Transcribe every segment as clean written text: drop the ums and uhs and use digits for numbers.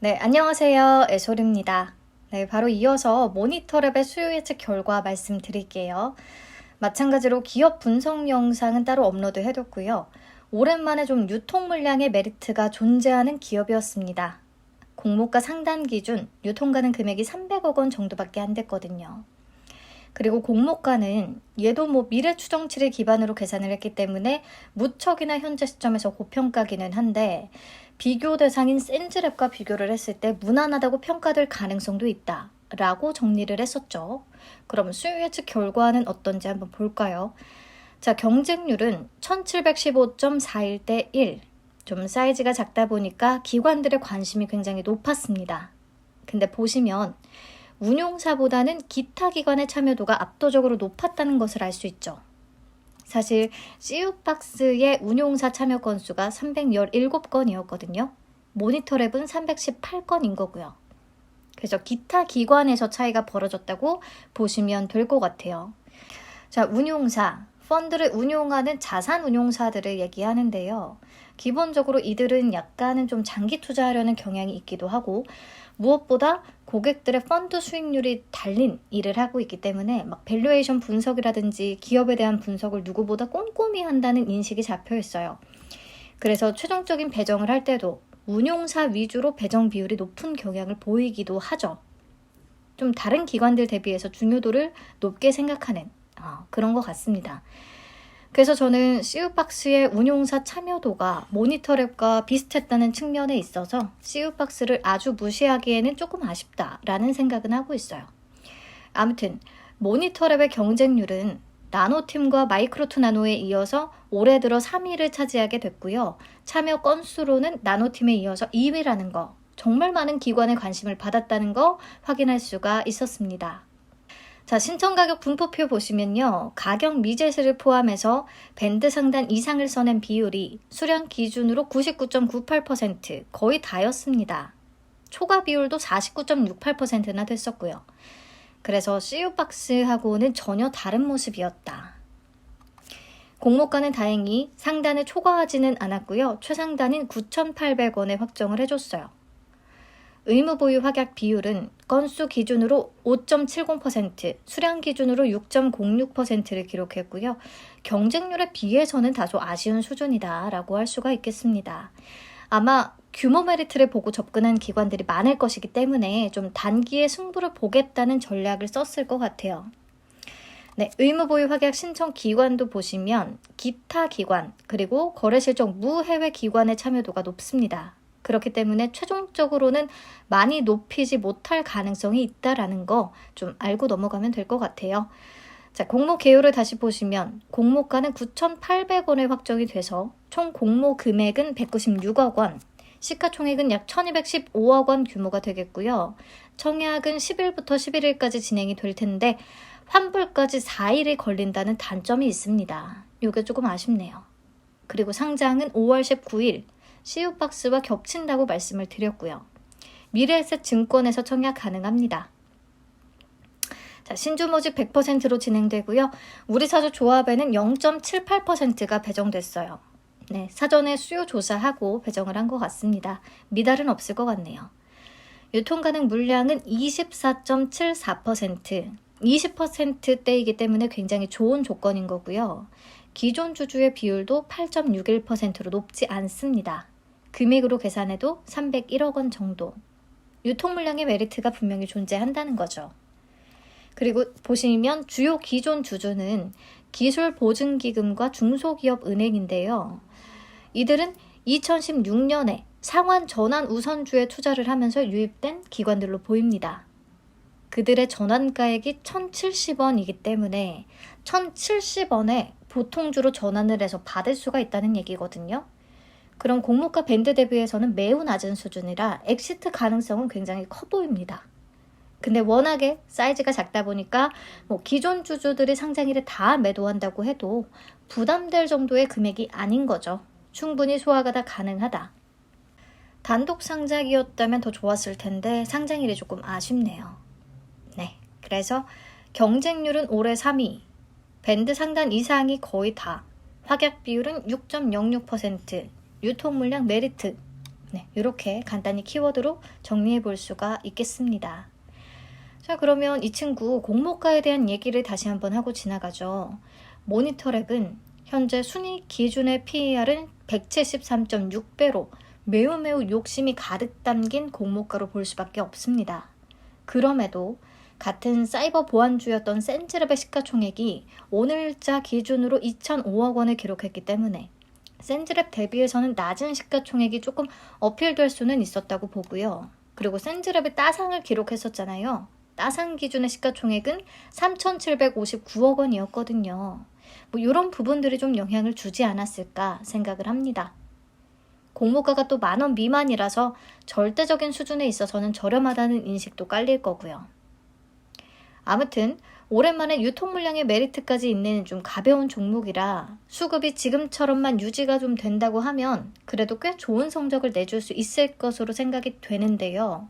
네, 안녕하세요. 애솔입니다. 네, 바로 이어서 모니터랩의 수요 예측 결과 말씀드릴게요. 마찬가지로 기업 분석 영상은 따로 업로드 해뒀고요. 오랜만에 좀 유통 물량의 메리트가 존재하는 기업이었습니다. 공모가 상단 기준 유통 가능 금액이 300억 원 정도밖에 안 됐거든요. 그리고 공모가는 얘도 미래 추정치를 기반으로 계산을 했기 때문에 무척이나 현재 시점에서 고평가기는 한데 비교 대상인 센즈랩과 비교를 했을 때 무난하다고 평가될 가능성도 있다 라고 정리를 했었죠. 그럼 수요 예측 결과는 어떤지 한번 볼까요? 자, 경쟁률은 1715.41 대 1. 좀 사이즈가 작다 보니까 기관들의 관심이 굉장히 높았습니다. 근데 보시면 운용사보다는 기타 기관의 참여도가 압도적으로 높았다는 것을 알 수 있죠. 사실 CU박스의 운용사 참여 건수가 317건이었거든요. 모니터랩은 318건인 거고요. 그래서 기타 기관에서 차이가 벌어졌다고 보시면 될 것 같아요. 자, 운용사, 펀드를 운용하는 자산 운용사들을 얘기하는데요. 기본적으로 이들은 약간은 좀 장기 투자하려는 경향이 있기도 하고 무엇보다 고객들의 펀드 수익률이 달린 일을 하고 있기 때문에 막 밸류에이션 분석이라든지 기업에 대한 분석을 누구보다 꼼꼼히 한다는 인식이 잡혀 있어요. 그래서 최종적인 배정을 할 때도 운용사 위주로 배정 비율이 높은 경향을 보이기도 하죠. 좀 다른 기관들 대비해서 중요도를 높게 생각하는 그런 것 같습니다. 그래서 저는 CU박스의 운용사 참여도가 모니터랩과 비슷했다는 측면에 있어서 CU박스를 아주 무시하기에는 조금 아쉽다라는 생각은 하고 있어요. 아무튼 모니터랩의 경쟁률은 나노팀과 마이크로투나노에 이어서 올해 들어 3위를 차지하게 됐고요. 참여 건수로는 나노팀에 이어서 2위라는 거, 정말 많은 기관의 관심을 받았다는 거 확인할 수가 있었습니다. 자, 신청가격 분포표 보시면요. 가격 미제시를 포함해서 밴드 상단 이상을 써낸 비율이 수량 기준으로 99.98% 거의 다였습니다. 초과 비율도 49.68%나 됐었고요. 그래서 CU박스하고는 전혀 다른 모습이었다. 공모가는 다행히 상단을 초과하지는 않았고요. 최상단인 9,800원에 확정을 해줬어요. 의무 보유 확약 비율은 건수 기준으로 5.70%, 수량 기준으로 6.06%를 기록했고요. 경쟁률에 비해서는 다소 아쉬운 수준이다라고 할 수가 있겠습니다. 아마 규모 메리트를 보고 접근한 기관들이 많을 것이기 때문에 좀 단기에 승부를 보겠다는 전략을 썼을 것 같아요. 네, 의무 보유 확약 신청 기관도 보시면 기타 기관 그리고 거래 실적 무해외 기관의 참여도가 높습니다. 그렇기 때문에 최종적으로는 많이 높이지 못할 가능성이 있다라는 거 좀 알고 넘어가면 될 것 같아요. 자, 공모 개요를 다시 보시면 공모가는 9,800원에 확정이 돼서 총 공모 금액은 196억 원, 시가총액은 약 1,215억 원 규모가 되겠고요. 청약은 10일부터 11일까지 진행이 될 텐데 환불까지 4일이 걸린다는 단점이 있습니다. 이게 조금 아쉽네요. 그리고 상장은 5월 19일, CU박스와 겹친다고 말씀을 드렸고요. 미래에셋 증권에서 청약 가능합니다. 자, 신주 모집 100%로 진행되고요. 우리사주 조합에는 0.78%가 배정됐어요. 네, 사전에 수요 조사하고 배정을 한 것 같습니다. 미달은 없을 것 같네요. 유통 가능 물량은 24.74%, 20%대이기 때문에 굉장히 좋은 조건인 거고요. 기존 주주의 비율도 8.61%로 높지 않습니다. 금액으로 계산해도 301억 원 정도. 유통 물량의 메리트가 분명히 존재한다는 거죠. 그리고 보시면 주요 기존 주주는 기술보증기금과 중소기업은행인데요. 이들은 2016년에 상환 전환 우선주에 투자를 하면서 유입된 기관들로 보입니다. 그들의 전환가액이 1,070원이기 때문에 1,070원에 보통주로 전환을 해서 받을 수가 있다는 얘기거든요. 그럼 공모가 밴드 대비해서는 매우 낮은 수준이라 엑시트 가능성은 굉장히 커 보입니다. 근데 워낙에 사이즈가 작다 보니까 기존 주주들이 상장일에 다 매도한다고 해도 부담될 정도의 금액이 아닌 거죠. 충분히 소화가 다 가능하다. 단독 상장이었다면 더 좋았을 텐데 상장일이 조금 아쉽네요. 네, 그래서 경쟁률은 올해 3위, 밴드 상단 이상이 거의 다, 확약 비율은 6.06%, 유통 물량 메리트 네, 이렇게 간단히 키워드로 정리해 볼 수가 있겠습니다. 자, 그러면 이 친구 공모가에 대한 얘기를 다시 한번 하고 지나가죠. 모니터랩은 현재 순위 기준의 PER은 173.6배로 매우 욕심이 가득 담긴 공모가로 볼 수밖에 없습니다. 그럼에도 같은 사이버 보안주였던 센즈랩의 시가총액이 오늘자 기준으로 2,005억 원을 기록했기 때문에 센즈랩 대비해서는 낮은 시가총액이 조금 어필될 수는 있었다고 보고요. 그리고 센즈랩이 따상을 기록했었잖아요. 따상 기준의 시가총액은 3,759억 원이었거든요. 뭐 이런 부분들이 좀 영향을 주지 않았을까 생각을 합니다. 공모가가 또 10,000원 미만이라서 절대적인 수준에 있어서는 저렴하다는 인식도 깔릴 거고요. 아무튼 오랜만에 유통 물량의 메리트까지 있는 좀 가벼운 종목이라 수급이 지금처럼만 유지가 좀 된다고 하면 그래도 꽤 좋은 성적을 내줄 수 있을 것으로 생각이 되는데요.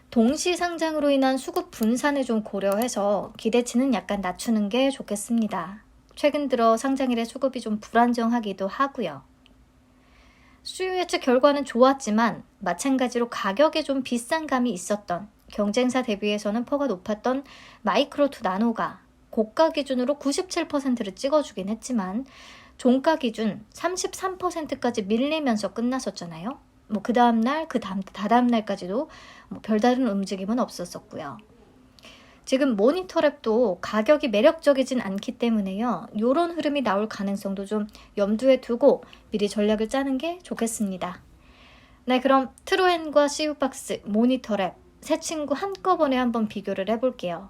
동시 상장으로 인한 수급 분산을 좀 고려해서 기대치는 약간 낮추는 게 좋겠습니다. 최근 들어 상장일의 수급이 좀 불안정하기도 하고요. 수요 예측 결과는 좋았지만 마찬가지로 가격에 좀 비싼 감이 있었던 경쟁사 대비해서는 퍼가 높았던 마이크로2 나노가 고가 기준으로 97%를 찍어주긴 했지만 종가 기준 33%까지 밀리면서 끝났었잖아요. 뭐 그 다음날, 다다음 날까지도 뭐 별다른 움직임은 없었었고요. 지금 모니터랩도 가격이 매력적이진 않기 때문에요. 이런 흐름이 나올 가능성도 좀 염두에 두고 미리 전략을 짜는 게 좋겠습니다. 네, 그럼 트루엔과 CU박스, 모니터랩 세 친구 한꺼번에 한번 비교를 해볼게요.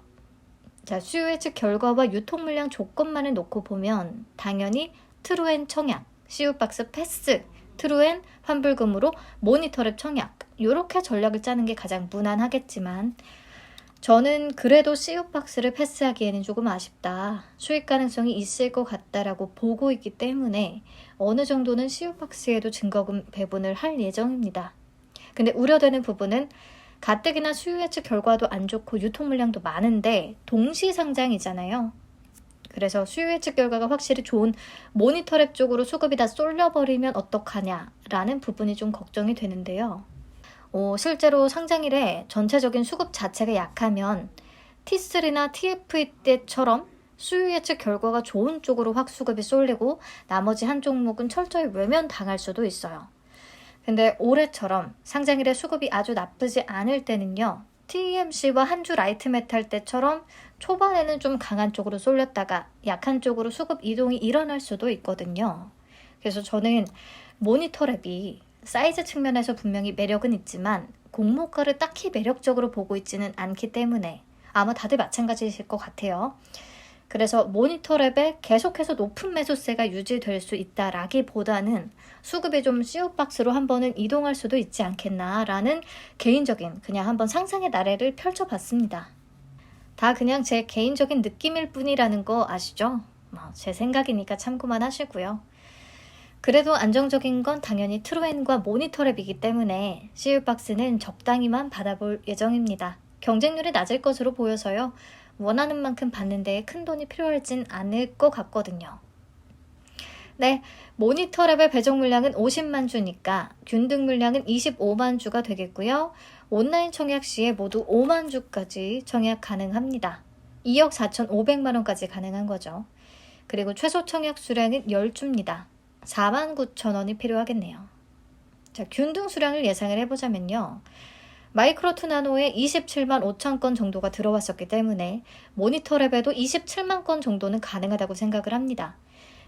자, 수요 예측 결과와 유통 물량 조건만을 놓고 보면 당연히 트루엔 청약, CU박스 패스, 트루엔 환불금으로 모니터랩 청약 이렇게 전략을 짜는 게 가장 무난하겠지만 저는 그래도 CU박스를 패스하기에는 조금 아쉽다. 수익 가능성이 있을 것 같다라고 보고 있기 때문에 어느 정도는 CU박스에도 증거금 배분을 할 예정입니다. 근데 우려되는 부분은 가뜩이나 수요 예측 결과도 안 좋고 유통 물량도 많은데 동시 상장이잖아요. 그래서 수요 예측 결과가 확실히 좋은 모니터랩 쪽으로 수급이 다 쏠려버리면 어떡하냐라는 부분이 좀 걱정이 되는데요. 실제로 상장일에 전체적인 수급 자체가 약하면 T3나 TFE 때처럼 수요 예측 결과가 좋은 쪽으로 확 수급이 쏠리고 나머지 한 종목은 철저히 외면당할 수도 있어요. 근데 올해처럼 상장일에 수급이 아주 나쁘지 않을 때는요. TMC와 한주 라이트 메탈 때처럼 초반에는 좀 강한 쪽으로 쏠렸다가 약한 쪽으로 수급 이동이 일어날 수도 있거든요. 그래서 저는 모니터랩이 사이즈 측면에서 분명히 매력은 있지만 공모가를 딱히 매력적으로 보고 있지는 않기 때문에 아마 다들 마찬가지이실 것 같아요. 그래서 모니터랩에 계속해서 높은 매수세가 유지될 수 있다라기보다는 수급이 좀 CU박스로 한번은 이동할 수도 있지 않겠나라는 개인적인 그냥 한번 상상의 나래를 펼쳐봤습니다. 다 그냥 제 개인적인 느낌일 뿐이라는 거 아시죠? 제 생각이니까 참고만 하시고요. 그래도 안정적인 건 당연히 트루엔과 모니터랩이기 때문에 CU박스는 적당히만 받아볼 예정입니다. 경쟁률이 낮을 것으로 보여서요. 원하는 만큼 받는데 큰 돈이 필요하진 않을 것 같거든요. 네, 모니터랩의 배정 물량은 50만 주니까 균등 물량은 25만 주가 되겠고요. 온라인 청약 시에 모두 5만 주까지 청약 가능합니다. 2억 4,500만 원까지 가능한 거죠. 그리고 최소 청약 수량은 10주입니다. 49,000원이 필요하겠네요. 자, 균등 수량을 예상을 해보자면요. 마이크로2 나노에 27만 5천 건 정도가 들어왔었기 때문에 모니터랩에도 27만 건 정도는 가능하다고 생각을 합니다.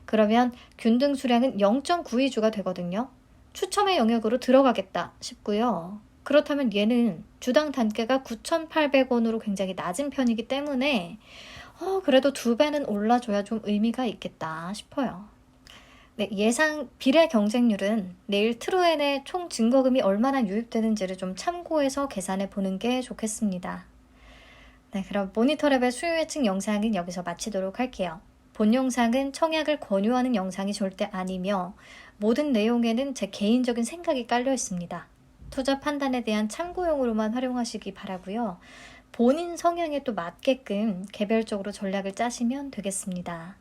그러면 균등 수량은 0.92주가 되거든요. 추첨의 영역으로 들어가겠다 싶고요. 그렇다면 얘는 주당 단가가 9,800원으로 굉장히 낮은 편이기 때문에 그래도 2배는 올라줘야 좀 의미가 있겠다 싶어요. 네, 예상 비례 경쟁률은 내일 트루엔의 총 증거금이 얼마나 유입되는지를 좀 참고해서 계산해 보는 게 좋겠습니다. 네, 그럼 모니터랩의 수요 예측 영상은 여기서 마치도록 할게요. 본 영상은 청약을 권유하는 영상이 절대 아니며 모든 내용에는 제 개인적인 생각이 깔려 있습니다. 투자 판단에 대한 참고용으로만 활용하시기 바라고요. 본인 성향에 또 맞게끔 개별적으로 전략을 짜시면 되겠습니다.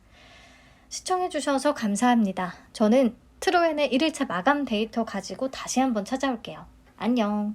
시청해주셔서 감사합니다. 저는 트로엔의 1일차 마감 데이터 가지고 다시 한번 찾아올게요. 안녕.